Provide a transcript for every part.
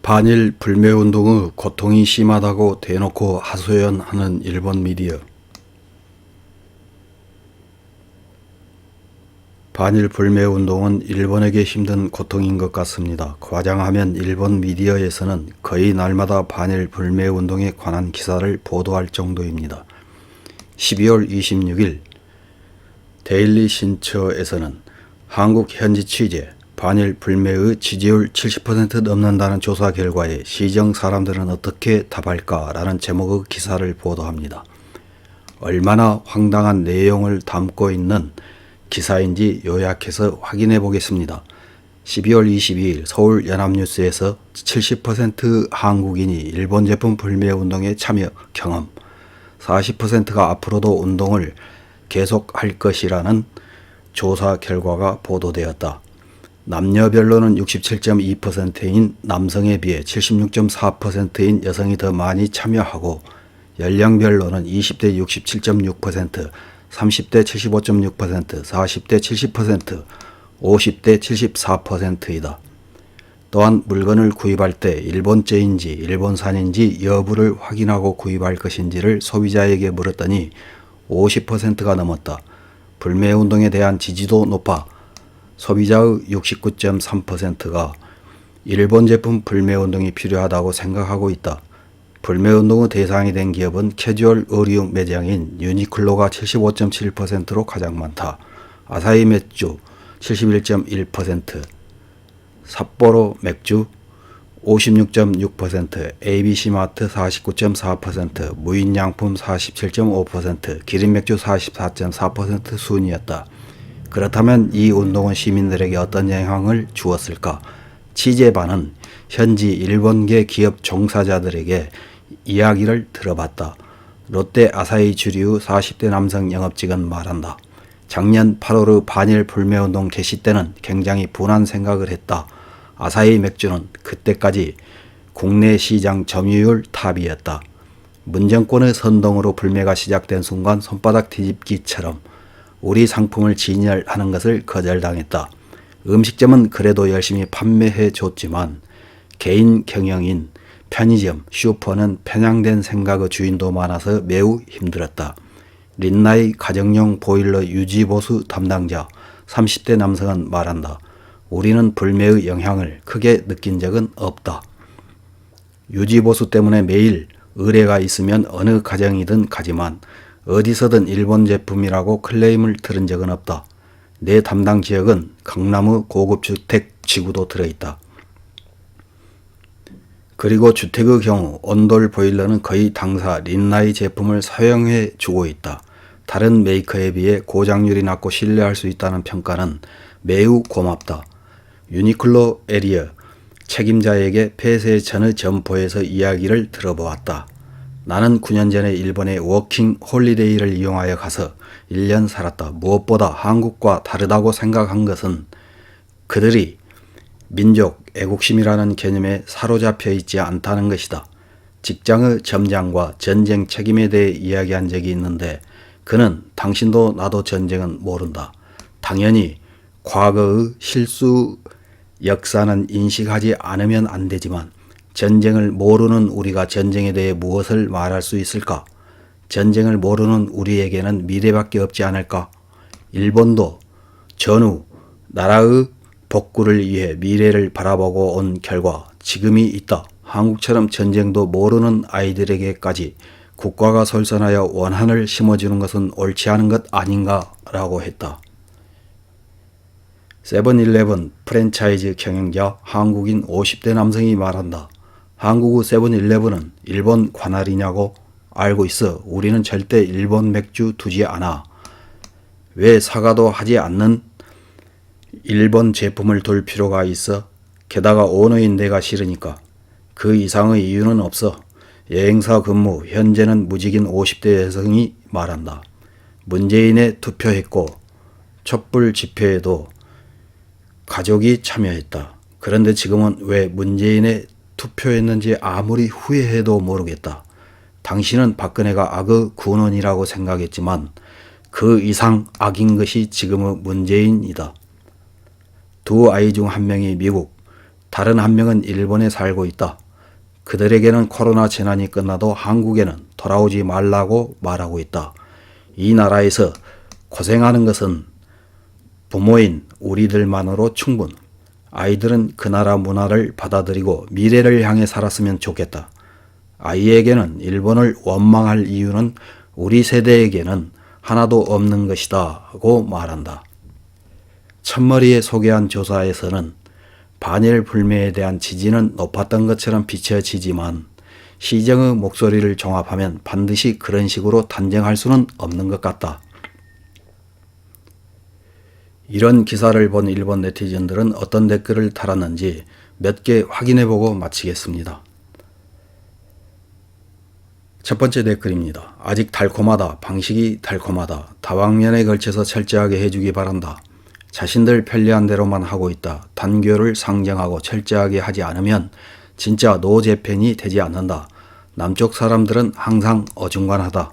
반일 불매운동의 고통이 심하다고 대놓고 하소연하는 일본 미디어. 반일 불매운동은 일본에게 힘든 고통인 것 같습니다. 과장하면 일본 미디어에서는 거의 날마다 반일 불매운동에 관한 기사를 보도할 정도입니다. 12월 26일 데일리 신처에서는 한국 현지 취재, 반일 불매의 지지율 70% 넘는다는 조사 결과에 시정 사람들은 어떻게 답할까라는 제목의 기사를 보도합니다. 얼마나 황당한 내용을 담고 있는 기사인지 요약해서 확인해 보겠습니다. 12월 22일 서울 연합뉴스에서 70% 한국인이 일본 제품 불매운동에 참여 경험, 40%가 앞으로도 운동을 계속할 것이라는 조사 결과가 보도되었다. 남녀별로는 67.2%인 남성에 비해 76.4%인 여성이 더 많이 참여하고 연령별로는 20대 67.6%, 30대 75.6%, 40대 70%, 50대 74%이다. 또한 물건을 구입할 때 일본제인지 일본산인지 여부를 확인하고 구입할 것인지를 소비자에게 물었더니 50%가 넘었다. 불매운동에 대한 지지도 높아 소비자의 69.3%가 일본 제품 불매운동이 필요하다고 생각하고 있다. 불매운동의 대상이 된 기업은 캐주얼 의류 매장인 유니클로가 75.7%로 가장 많다. 아사히 맥주 71.1%, 삿포로 맥주 56.6%, ABC마트 49.4%, 무인양품 47.5%, 기린맥주 44.4% 순이었다. 그렇다면 이 운동은 시민들에게 어떤 영향을 주었을까? 취재반은 현지 일본계 기업 종사자들에게 이야기를 들어봤다. 롯데 아사히 주류 40대 남성 영업직은 말한다. 작년 8월의 반일 불매운동 개시 때는 굉장히 분한 생각을 했다. 아사히 맥주는 그때까지 국내 시장 점유율 탑이었다. 문정권의 선동으로 불매가 시작된 순간 손바닥 뒤집기처럼 우리 상품을 진열하는 것을 거절당했다. 음식점은 그래도 열심히 판매해 줬지만 개인 경영인 편의점, 슈퍼는 편향된 생각의 주인도 많아서 매우 힘들었다. 린나이 가정용 보일러 유지보수 담당자 30대 남성은 말한다. 우리는 불매의 영향을 크게 느낀 적은 없다. 유지보수 때문에 매일 의뢰가 있으면 어느 가정이든 가지만 어디서든 일본 제품이라고 클레임을 들은 적은 없다. 내 담당 지역은 강남의 고급 주택 지구도 들어있다. 그리고 주택의 경우 온돌 보일러는 거의 당사 린나이 제품을 사용해 주고 있다. 다른 메이커에 비해 고장률이 낮고 신뢰할 수 있다는 평가는 매우 고맙다. 유니클로 에리어 책임자에게 폐쇄 전의 점포에서 이야기를 들어보았다. 나는 9년 전에 일본에 워킹 홀리데이를 이용하여 가서 1년 살았다. 무엇보다 한국과 다르다고 생각한 것은 그들이 민족, 애국심이라는 개념에 사로잡혀 있지 않다는 것이다. 직장의 점장과 전쟁 책임에 대해 이야기한 적이 있는데 그는 당신도 나도 전쟁은 모른다. 당연히 과거의 실수 역사는 인식하지 않으면 안 되지만 전쟁을 모르는 우리가 전쟁에 대해 무엇을 말할 수 있을까? 전쟁을 모르는 우리에게는 미래밖에 없지 않을까? 일본도 전후 나라의 복구를 위해 미래를 바라보고 온 결과 지금이 있다. 한국처럼 전쟁도 모르는 아이들에게까지 국가가 솔선하여 원한을 심어주는 것은 옳지 않은 것 아닌가라고 했다. 세븐일레븐 프랜차이즈 경영자 한국인 50대 남성이 말한다. 한국의 세븐일레븐은 일본 관할이냐고? 알고 있어. 우리는 절대 일본 맥주 두지 않아. 왜 사과도 하지 않는 일본 제품을 둘 필요가 있어? 게다가 오너인 내가 싫으니까. 그 이상의 이유는 없어. 여행사 근무, 현재는 무직인 50대 여성이 말한다. 문재인에 투표했고 촛불 집회에도 가족이 참여했다. 그런데 지금은 왜 문재인에 투표했는지 아무리 후회해도 모르겠다. 당신은 박근혜가 악의 군원이라고 생각했지만 그 이상 악인 것이 지금의 문재인이다. 두 아이 중 한 명이 미국, 다른 한 명은 일본에 살고 있다. 그들에게는 코로나 재난이 끝나도 한국에는 돌아오지 말라고 말하고 있다. 이 나라에서 고생하는 것은 부모인 우리들만으로 충분. 아이들은 그 나라 문화를 받아들이고 미래를 향해 살았으면 좋겠다. 아이에게는 일본을 원망할 이유는 우리 세대에게는 하나도 없는 것이다고 말한다. 첫머리에 소개한 조사에서는 반일 불매에 대한 지지는 높았던 것처럼 비춰지지만 시정의 목소리를 종합하면 반드시 그런 식으로 단정할 수는 없는 것 같다. 이런 기사를 본 일본 네티즌들은 어떤 댓글을 달았는지 몇 개 확인해보고 마치겠습니다. 첫 번째 댓글입니다. 아직 달콤하다. 방식이 달콤하다. 다방면에 걸쳐서 철저하게 해주기 바란다. 자신들 편리한 대로만 하고 있다. 단교를 상정하고 철저하게 하지 않으면 진짜 노재팬이 되지 않는다. 남쪽 사람들은 항상 어중간하다.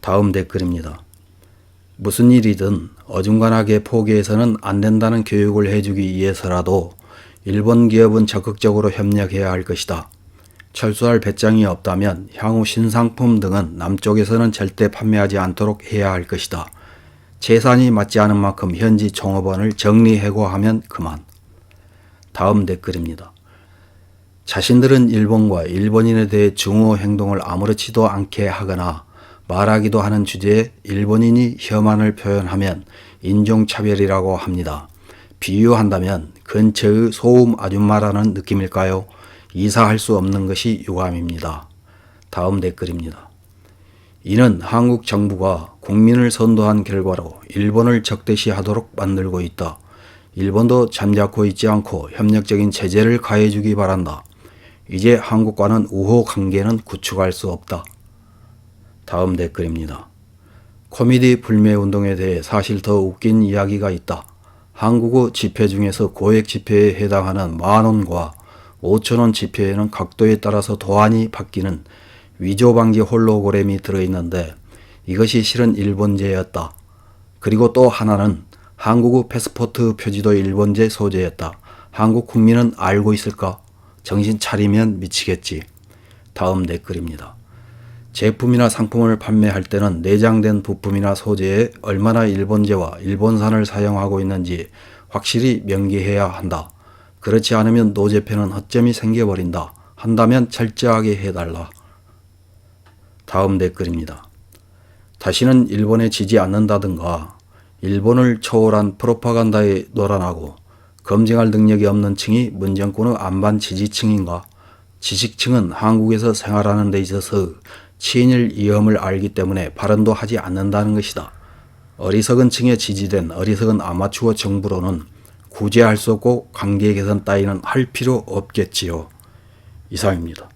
다음 댓글입니다. 무슨 일이든 어중간하게 포기해서는 안 된다는 교육을 해주기 위해서라도 일본 기업은 적극적으로 협력해야 할 것이다. 철수할 배짱이 없다면 향후 신상품 등은 남쪽에서는 절대 판매하지 않도록 해야 할 것이다. 재산이 맞지 않은 만큼 현지 종업원을 정리해고하면 그만. 다음 댓글입니다. 자신들은 일본과 일본인에 대해 중호 행동을 아무렇지도 않게 하거나 말하기도 하는 주제에 일본인이 혐한을 표현하면 인종차별이라고 합니다. 비유한다면 근처의 소음 아줌마라는 느낌일까요? 이사할 수 없는 것이 유감입니다. 다음 댓글입니다. 이는 한국 정부가 국민을 선도한 결과로 일본을 적대시하도록 만들고 있다. 일본도 잠자코 있지 않고 협력적인 제재를 가해주기 바란다. 이제 한국과는 우호 관계는 구축할 수 없다. 다음 댓글입니다. 코미디 불매운동에 대해 사실 더 웃긴 이야기가 있다. 한국의 지폐 중에서 고액 지폐에 해당하는 만원과 5천원 지폐에는 각도에 따라서 도안이 바뀌는 위조방지 홀로그램이 들어있는데 이것이 실은 일본제였다. 그리고 또 하나는 한국의 패스포트 표지도 일본제 소재였다. 한국 국민은 알고 있을까? 정신 차리면 미치겠지. 다음 댓글입니다. 제품이나 상품을 판매할 때는 내장된 부품이나 소재에 얼마나 일본제와 일본산을 사용하고 있는지 확실히 명기해야 한다. 그렇지 않으면 노재팬은 허점이 생겨버린다. 한다면 철저하게 해달라. 다음 댓글입니다. 다시는 일본에 지지 않는다든가 일본을 초월한 프로파간다에 놀아나고 검증할 능력이 없는 층이 문정권의 안반 지지층인가? 지식층은 한국에서 생활하는 데 있어서 친일 위험을 알기 때문에 발언도 하지 않는다는 것이다. 어리석은 층에 지지된 어리석은 아마추어 정부로는 구제할 수 없고 관계 개선 따위는 할 필요 없겠지요. 이상입니다.